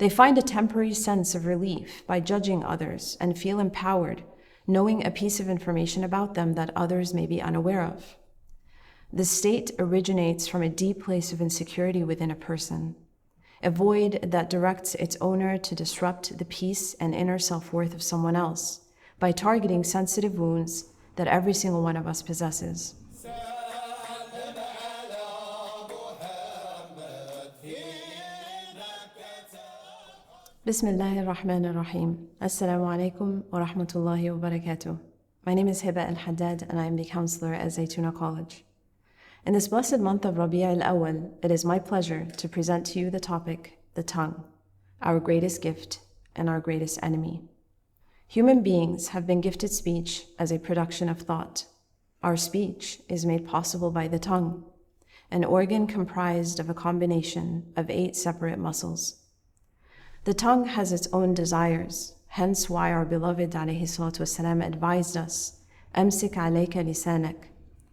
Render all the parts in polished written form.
They find a temporary sense of relief by judging others and feel empowered, knowing a piece of information about them that others may be unaware of. This state originates from a deep place of insecurity within a person, a void that directs its owner to disrupt the peace and inner self-worth of someone else by targeting sensitive wounds that every single one of us possesses. Bismillahir Rahmanir Rahim. Assalamu alaikum wa rahmatullahi wa barakatuh. My name is Heba el-Haddad and I am the counselor at Zaytuna College. In this blessed month of Rabi' al-Awwal, it is my pleasure to present to you the topic, the tongue, our greatest gift and our greatest enemy. Human beings have been gifted speech as a production of thought. Our speech is made possible by the tongue, an organ comprised of a combination of 8 separate muscles. The tongue has its own desires, hence why our beloved ﷺ advised us, "Amsik alayka lisanak,"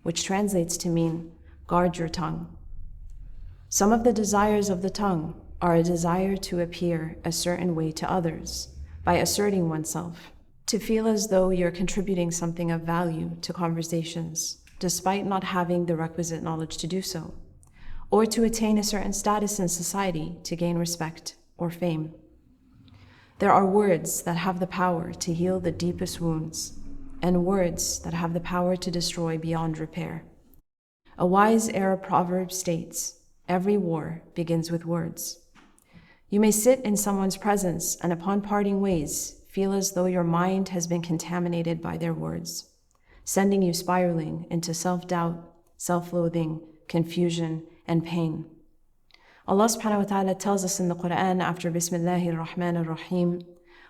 which translates to mean, guard your tongue. Some of the desires of the tongue are a desire to appear a certain way to others, by asserting oneself, to feel as though you're contributing something of value to conversations, despite not having the requisite knowledge to do so, or to attain a certain status in society to gain respect or fame. There are words that have the power to heal the deepest wounds, and words that have the power to destroy beyond repair. A wise Arab proverb states, "Every war begins with words." You may sit in someone's presence and upon parting ways, feel as though your mind has been contaminated by their words, sending you spiraling into self-doubt, self-loathing, confusion, and pain. Allah subhanahu wa ta'ala tells us in the Quran after Bismillahir Rahmanir Rahim,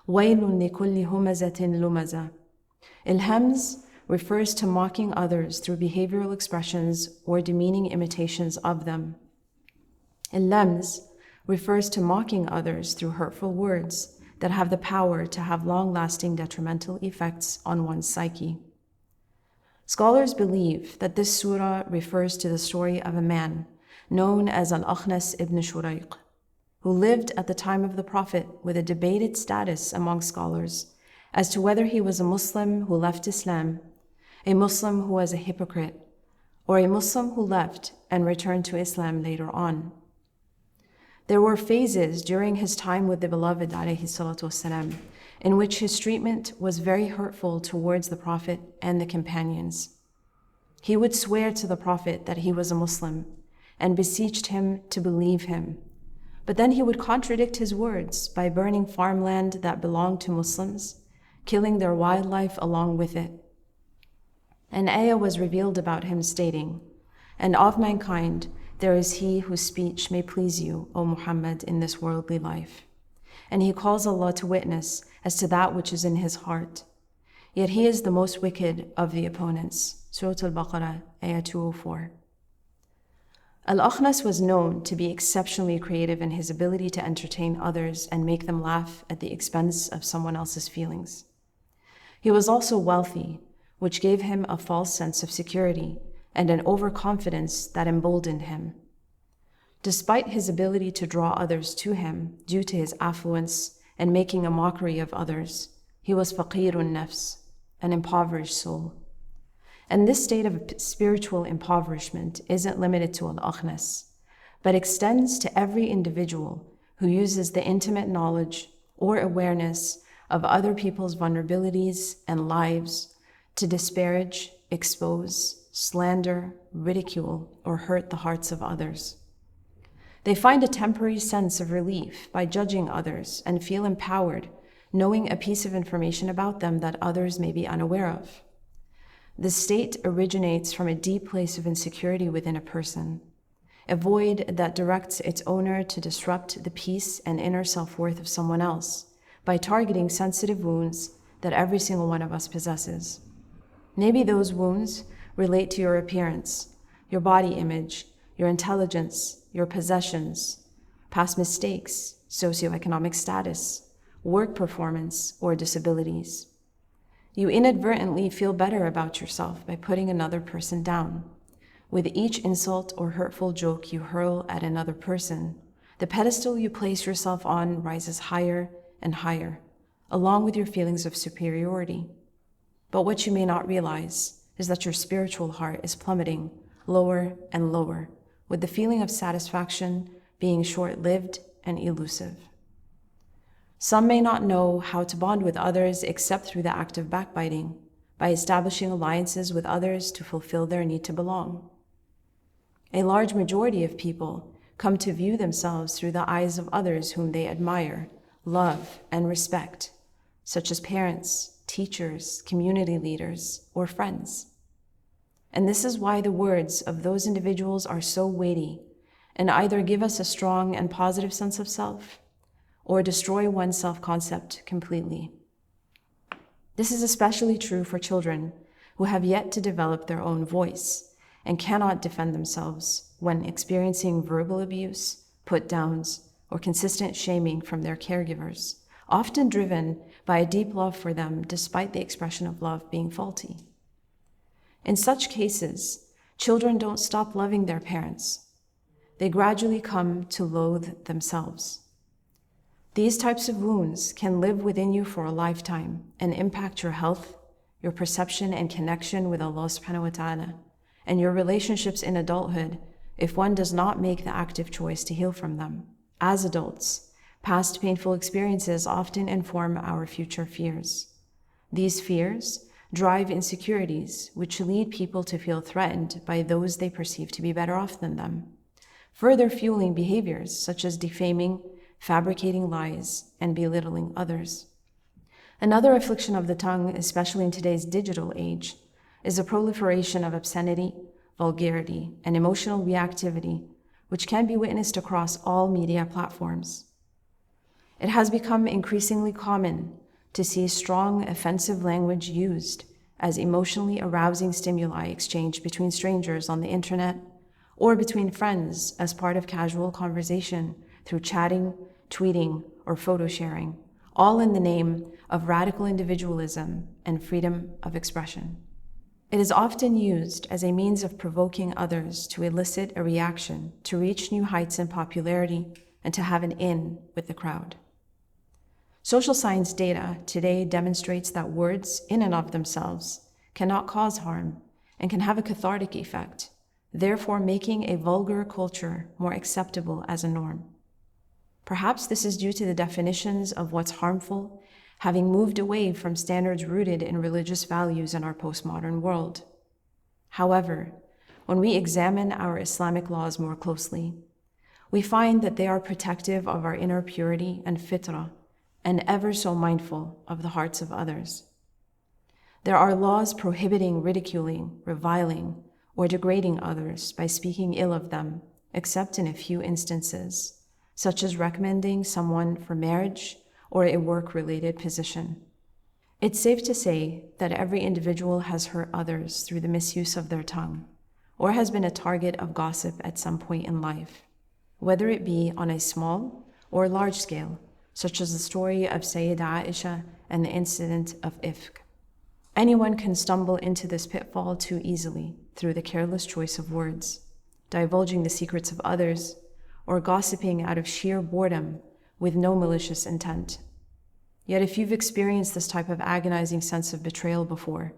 وَيْلٌ لِكُلِّ هُمَزَةٍ لُمَزَةٍ. Il-hams refers to mocking others through behavioral expressions or demeaning imitations of them. Il-lams refers to mocking others through hurtful words that have the power to have long-lasting detrimental effects on one's psyche. Scholars believe that this surah refers to the story of a man known as al-Akhnas ibn Shurayq, who lived at the time of the Prophet with a debated status among scholars as to whether he was a Muslim who left Islam, a Muslim who was a hypocrite, or a Muslim who left and returned to Islam later on. There were phases during his time with the beloved ﷺ in which his treatment was very hurtful towards the Prophet and the companions. He would swear to the Prophet that he was a Muslim and beseeched him to believe him. But then he would contradict his words by burning farmland that belonged to Muslims, killing their wildlife along with it. An ayah was revealed about him stating, "And of mankind there is he whose speech may please you, O Muhammad, in this worldly life. And he calls Allah to witness as to that which is in his heart. Yet he is the most wicked of the opponents." Surah Al-Baqarah, ayah 204. Al-Akhnas was known to be exceptionally creative in his ability to entertain others and make them laugh at the expense of someone else's feelings. He was also wealthy, which gave him a false sense of security and an overconfidence that emboldened him. Despite his ability to draw others to him due to his affluence and making a mockery of others, he was faqirun nafs, an impoverished soul. And this state of spiritual impoverishment isn't limited to al-Akhnas, but extends to every individual who uses the intimate knowledge or awareness of other people's vulnerabilities and lives to disparage, expose, slander, ridicule, or hurt the hearts of others. They find a temporary sense of relief by judging others and feel empowered, knowing a piece of information about them that others may be unaware of. This state originates from a deep place of insecurity within a person, a void that directs its owner to disrupt the peace and inner self-worth of someone else by targeting sensitive wounds that every single one of us possesses. Maybe those wounds relate to your appearance, your body image, your intelligence, your possessions, past mistakes, socioeconomic status, work performance, or disabilities. You inadvertently feel better about yourself by putting another person down. With each insult or hurtful joke you hurl at another person, The pedestal you place yourself on rises higher and higher, along with your feelings of superiority. But what you may not realize is that your spiritual heart is plummeting lower and lower, with the feeling of satisfaction being short-lived and elusive. Some may not know how to bond with others except through the act of backbiting, by establishing alliances with others to fulfill their need to belong. A large majority of people come to view themselves through the eyes of others whom they admire, love, and respect, such as parents, teachers, community leaders, or friends. And this is why the words of those individuals are so weighty and either give us a strong and positive sense of self or destroy one's self-concept completely. This is especially true for children who have yet to develop their own voice and cannot defend themselves when experiencing verbal abuse, put-downs, or consistent shaming from their caregivers, often driven by a deep love for them despite the expression of love being faulty. In such cases, children don't stop loving their parents. They gradually come to loathe themselves. These types of wounds can live within you for a lifetime and impact your health, your perception and connection with Allah subhanahu wa ta'ala, and your relationships in adulthood if one does not make the active choice to heal from them. As adults, past painful experiences often inform our future fears. These fears drive insecurities, which lead people to feel threatened by those they perceive to be better off than them, further fueling behaviors such as defaming, fabricating lies, and belittling others. Another affliction of the tongue, especially in today's digital age, is the proliferation of obscenity, vulgarity, and emotional reactivity, which can be witnessed across all media platforms. It has become increasingly common to see strong, offensive language used as emotionally arousing stimuli exchanged between strangers on the internet or between friends as part of casual conversation through chatting, tweeting, or photo sharing, all in the name of radical individualism and freedom of expression. It is often used as a means of provoking others to elicit a reaction, to reach new heights in popularity, and to have an in with the crowd. Social science data today demonstrates that words in and of themselves cannot cause harm and can have a cathartic effect, therefore making a vulgar culture more acceptable as a norm. Perhaps this is due to the definitions of what's harmful having moved away from standards rooted in religious values in our postmodern world. However, when we examine our Islamic laws more closely, we find that they are protective of our inner purity and fitrah, and ever so mindful of the hearts of others. There are laws prohibiting ridiculing, reviling, or degrading others by speaking ill of them, except in a few instances, such as recommending someone for marriage or a work-related position. It's safe to say that every individual has hurt others through the misuse of their tongue, or has been a target of gossip at some point in life, whether it be on a small or large scale, such as the story of Sayyida Aisha and the incident of Ifk. Anyone can stumble into this pitfall too easily through the careless choice of words, divulging the secrets of others, or gossiping out of sheer boredom with no malicious intent. Yet if you've experienced this type of agonizing sense of betrayal before,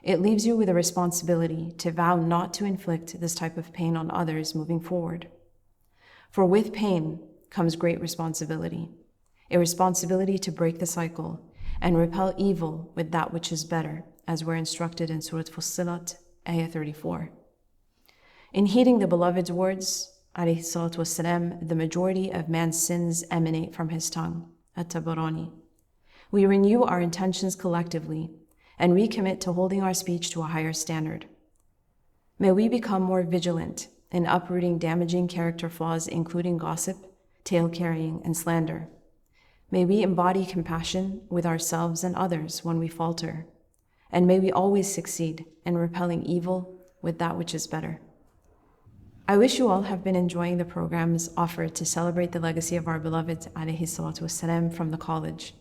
it leaves you with a responsibility to vow not to inflict this type of pain on others moving forward. For with pain comes great responsibility, a responsibility to break the cycle and repel evil with that which is better, as we're instructed in Surah Fussilat, Ayah 34. In heeding the Beloved's words, alayhi salatu wassalam, the majority of man's sins emanate from his tongue, at-Tabarani. We renew our intentions collectively and recommit to holding our speech to a higher standard. May we become more vigilant in uprooting damaging character flaws, including gossip, tale-carrying, and slander. May we embody compassion with ourselves and others when we falter, and may we always succeed in repelling evil with that which is better. I wish you all have been enjoying the programs offered to celebrate the legacy of our beloved alayhi salatu wassalam from the college.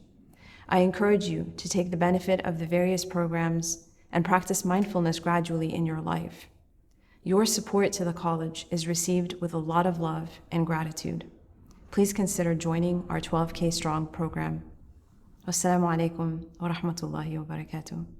I encourage you to take the benefit of the various programs and practice mindfulness gradually in your life. Your support to the college is received with a lot of love and gratitude. please consider joining our 12K Strong program. Wassalamu alaikum wa rahmatullahi wa barakatuh.